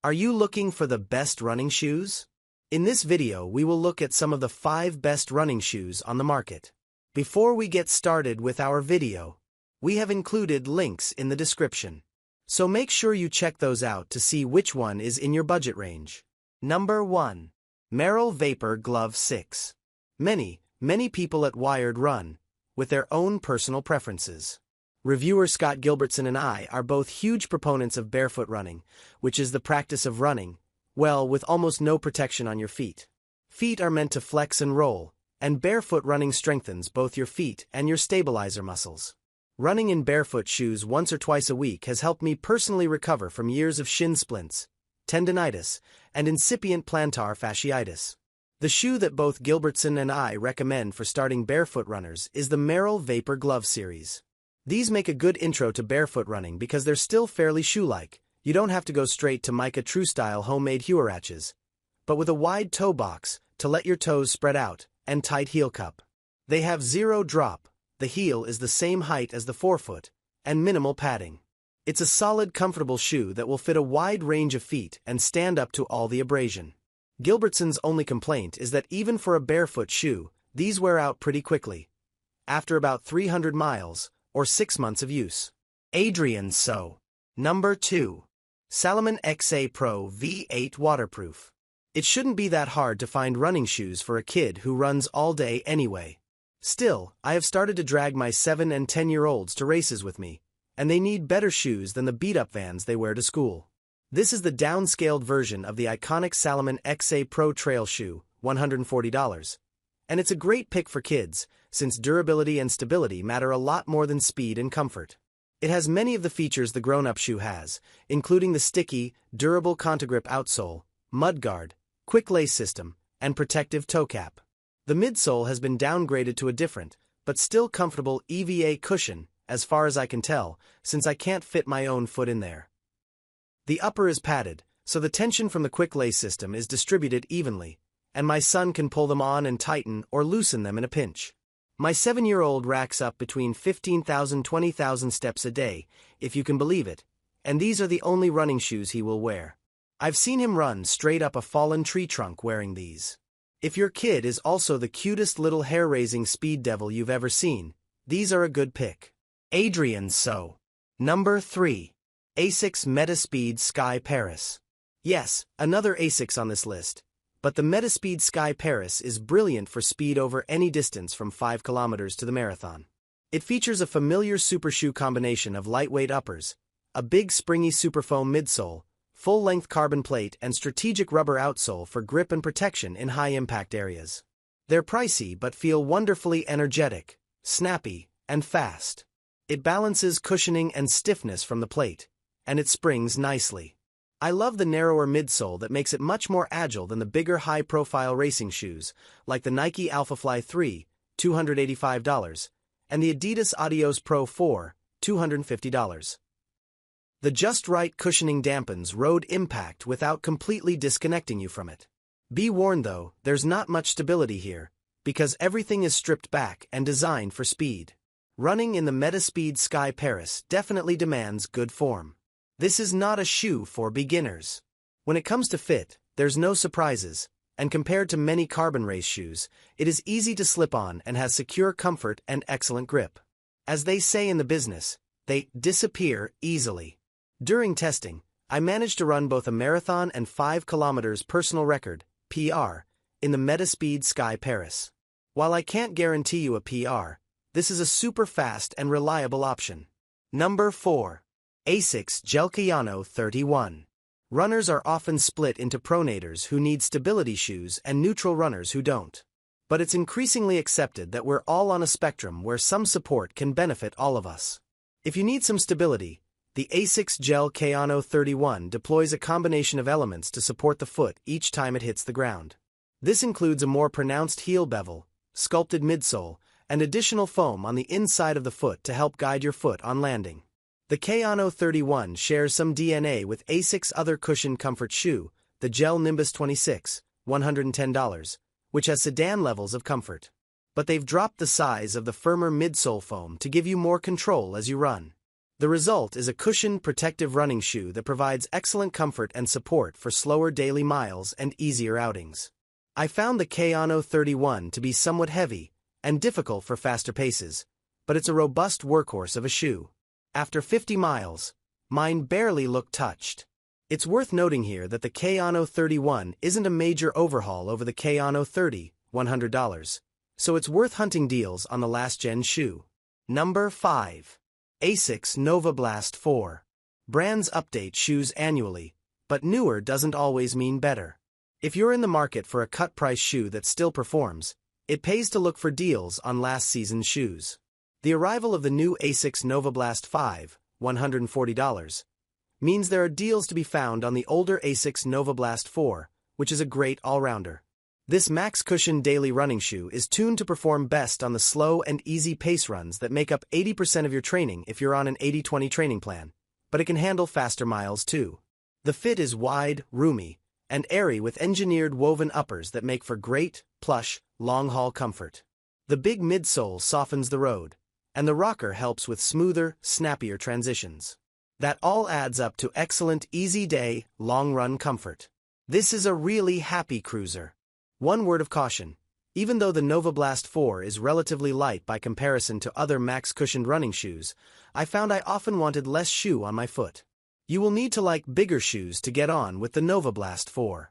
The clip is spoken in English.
Are you looking for the best running shoes? In this video, we will look at some of the 5 best running shoes on the market. Before we get started with our video, we have included links in the description. So make sure you check those out to see which one is in your budget range. Number 1. Merrell Vapor Glove 6. Many people at Wired run with their own personal preferences. Reviewer Scott Gilbertson and I are both huge proponents of barefoot running, which is the practice of running, well, with almost no protection on your feet. Feet are meant to flex and roll, and barefoot running strengthens both your feet and your stabilizer muscles. Running in barefoot shoes once or twice a week has helped me personally recover from years of shin splints, tendinitis, and incipient plantar fasciitis. The shoe that both Gilbertson and I recommend for starting barefoot runners is the Merrell Vapor Glove series. These make a good intro to barefoot running because they're still fairly shoe-like. You don't have to go straight to Mica True-style homemade Huaraches, but with a wide toe box to let your toes spread out, and tight heel cup. They have zero drop, the heel is the same height as the forefoot, and minimal padding. It's a solid, comfortable shoe that will fit a wide range of feet and stand up to all the abrasion. Gilbertson's only complaint is that even for a barefoot shoe, these wear out pretty quickly, after about 300 miles, or 6 months of use. So. Number 2. Salomon XA Pro V8 Waterproof. It shouldn't be that hard to find running shoes for a kid who runs all day anyway. Still, I have started to drag my 7 and 10-year-olds to races with me, and they need better shoes than the beat-up Vans they wear to school. This is the downscaled version of the iconic Salomon XA Pro Trail shoe, $140. And it's a great pick for kids, since durability and stability matter a lot more than speed and comfort. It has many of the features the grown-up shoe has, including the sticky, durable Contagrip outsole, mudguard, quick lace system, and protective toe cap. The midsole has been downgraded to a different, but still comfortable EVA cushion, as far as I can tell, since I can't fit my own foot in there. The upper is padded, so the tension from the quick lace system is distributed evenly, and my son can pull them on and tighten or loosen them in a pinch. My 7-year-old racks up between 15,000 and 20,000 steps a day, if you can believe it, and these are the only running shoes he will wear. I've seen him run straight up a fallen tree trunk wearing these. If your kid is also the cutest little hair-raising speed devil you've ever seen, these are a good pick. So. Number 3. Asics Metaspeed Sky Paris. Yes, another Asics on this list. But the Metaspeed Sky Paris is brilliant for speed over any distance from 5 kilometers to the marathon. It features a familiar super shoe combination of lightweight uppers, a big springy superfoam midsole, full-length carbon plate and strategic rubber outsole for grip and protection in high-impact areas. They're pricey but feel wonderfully energetic, snappy, and fast. It balances cushioning and stiffness from the plate, and it springs nicely. I love the narrower midsole that makes it much more agile than the bigger high-profile racing shoes, like the Nike Alphafly 3, $285, and the Adidas Adios Pro 4, $250. The just right cushioning dampens road impact without completely disconnecting you from it. Be warned though, there's not much stability here, because everything is stripped back and designed for speed. Running in the Metaspeed Sky Paris definitely demands good form. This is not a shoe for beginners. When it comes to fit, there's no surprises, and compared to many carbon race shoes, it is easy to slip on and has secure comfort and excellent grip. As they say in the business, they disappear easily. During testing, I managed to run both a marathon and 5 kilometers personal record, PR, in the Metaspeed Sky Paris. While I can't guarantee you a PR, this is a super fast and reliable option. Number 4. Asics Gel-Kayano 31. Runners are often split into pronators who need stability shoes and neutral runners who don't. But it's increasingly accepted that we're all on a spectrum where some support can benefit all of us. If you need some stability, the Asics Gel-Kayano 31 deploys a combination of elements to support the foot each time it hits the ground. This includes a more pronounced heel bevel, sculpted midsole, and additional foam on the inside of the foot to help guide your foot on landing. The Kayano 31 shares some DNA with Asics' other cushion comfort shoe, the Gel Nimbus 26, $110, which has sedan levels of comfort. But they've dropped the size of the firmer midsole foam to give you more control as you run. The result is a cushioned protective running shoe that provides excellent comfort and support for slower daily miles and easier outings. I found the Kayano 31 to be somewhat heavy and difficult for faster paces, but it's a robust workhorse of a shoe. After 50 miles, mine barely looked touched. It's worth noting here that the Kayano 31 isn't a major overhaul over the Kayano 30, $100, so it's worth hunting deals on the last-gen shoe. Number 5. Asics Novablast 4. Brands update shoes annually, but newer doesn't always mean better. If you're in the market for a cut-price shoe that still performs, it pays to look for deals on last season's shoes. The arrival of the new Asics Novablast 5, $140, means there are deals to be found on the older Asics Novablast 4, which is a great all-rounder. This max cushion daily running shoe is tuned to perform best on the slow and easy pace runs that make up 80% of your training if you're on an 80-20 training plan, but it can handle faster miles too. The fit is wide, roomy, and airy with engineered woven uppers that make for great, plush, long-haul comfort. The big midsole softens the road, and the rocker helps with smoother, snappier transitions. That all adds up to excellent easy-day, long-run comfort. This is a really happy cruiser. One word of caution. Even though the Novablast 4 is relatively light by comparison to other max-cushioned running shoes, I found I often wanted less shoe on my foot. You will need to like bigger shoes to get on with the Novablast 4.